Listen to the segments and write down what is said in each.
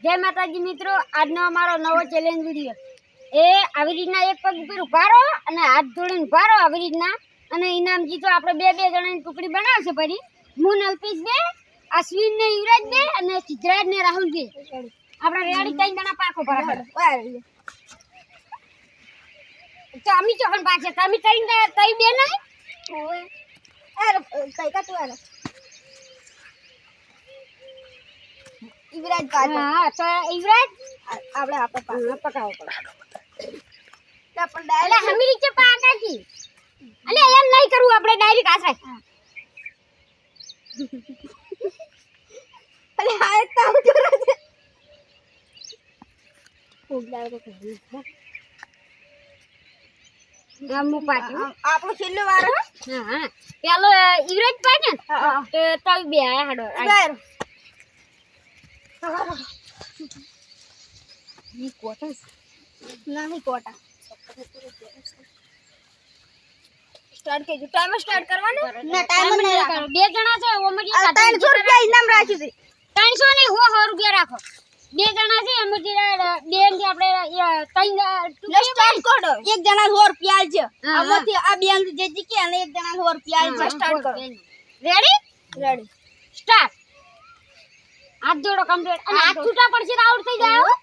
જય માતાજી મિત્રો, આજનો અમારો નવો ચેલેન્જ વિડિયો એ આવી રીતના એક પગ ઉપર ઉભા રહો અને હાથ જોડીને ઉભા રહો આવી રીતના અને ઇનામ જીતો. આપણે બે જણાની ટુકડી બનાવશે ફરી. હું ને અલ્પેશ બે, અશ્વિન ને યુવરાજ બે અને સિદ્ધરાજ ને રાહુલ બે. આપણે રેડી 3 જણા પાકો ભરા. તો અમી ચોકન પાછે તમે 3 બે નહીં ઓય અરે કઈ કા તું આલો युवराज पास हां तो युवराज આપણે પકાવો પડે પણ ડાયરેક્ટ હમી રીતે પાકા કી અલે એમ નહીં કરવું આપણે ડાયરેક્ટ આસરાય અલે આ તાવ જોરા છે ખૂબ લાગે છે નામુ પાટી આપણો છેલ્લો વાર હા પેલો યુવરાજ પાડે ને તો તલ બે આયા હાડો ये कोटा नहीं कोटा स्टार्ट के जो टाइमर स्टार्ट करवानो ना टाइमर नहीं करो બે જણા છે ઓમજી 300 રૂપિયા ઇનામ રાખી છે 300 ને 100 રૂપિયા રાખો બે જણા છે ઓમજી બે થી આપણે 3 સ્ટાર્ટ કરો એક જણા 100 રૂપિયા આલજો આમાંથી આ બે જે જીકે અને એક જણા 100 રૂપિયા આલજો સ્ટાર્ટ કરો રેડી સ્ટાર્ટ हाथ जोड़ो कंप्लीट અને હાથ છૂટા પડશે તો આઉટ થઈ જાય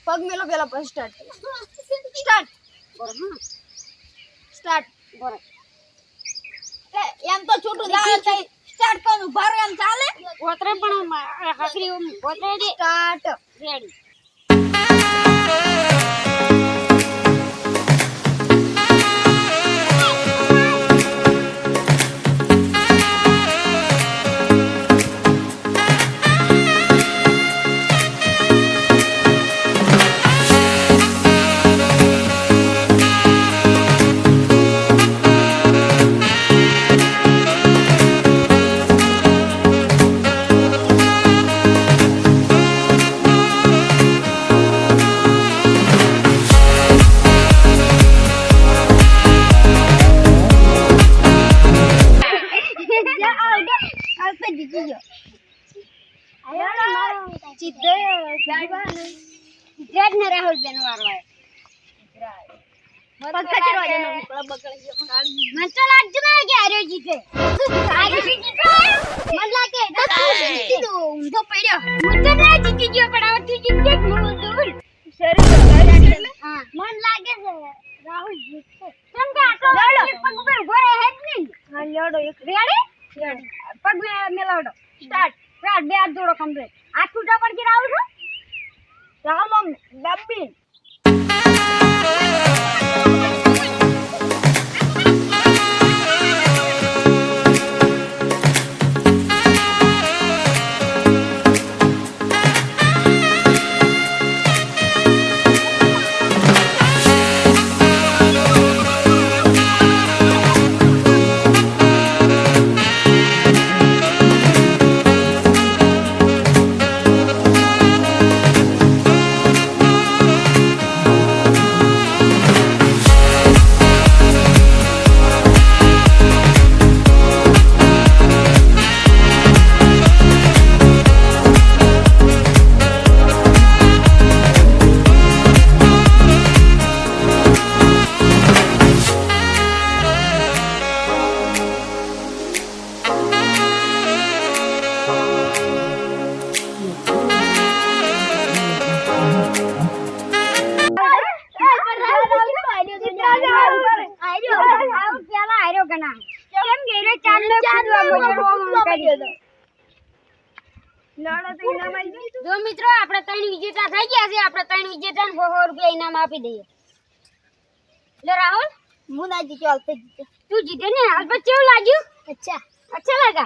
पग मेलो पेला पर स्टार्ट स्टार्ट बरो एम तो छोटू जाए तई स्टार्ट करू भारे एम चाले ओतरे पण हकरी ओतरे स्टार्ट रेडी सिद्धार्थ ने राहुल बेनवारो है पग कचरो जानो बकड़ मन तो लाग ना के आरे जीते आगे जीते मन लागे तो ઊંધો પડ્યો मन तो ना जीती गयो પડાવ તું જીતે દૂર સર हां मन लागे છે રાહુલ જીતે કેમ કે આટલો પગ ઉપર ઉભો રહે હે નહીં હા લેડો એક રેડી પગ મેલાવડો સ્ટાર્ટ બે હાથ જોડો કમ્પ્લીટ હાથ છૂટા પડકે રાહુલ છો ચાલો ડબ્બી ચાલો ચાલો મોજો કરી દો લડો તો ઇનામ આવી ગયું જો મિત્રો આપણે 3 વિજેતા થઈ ગયા છે. આપણે 3 વિજેતાને 100 રૂપિયા ઇનામ આપી દઈએ. લે રાહુલ, હું ના જીત્યો, હાલ તો જીત્યો. તું જીતે ને. હાલ પછી કેવું લાગ્યું? अच्छा अच्छा लगा?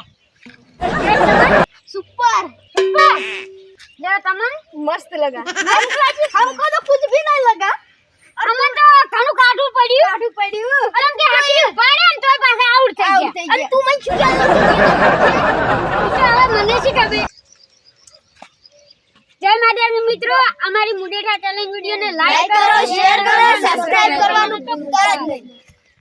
Super super. ले तमन मस्त लगा. हमको तो कुछ भी नहीं लगा. અમન તો ઘણું કાઢવું પડ્યું. અરે કે હાથી ઉપાડે ને તોય પાછા આઉટ થઈ ગયા. અને તું મને શું જાણો? હવે મને શી ખબર. જય માતાજી મિત્રો, અમારી મુડેઠા ચેલેન્જ વિડિયોને લાઈક કરો, શેર કરો, સબસ્ક્રાઇબ કરવાનું તો કરો જ નહીં.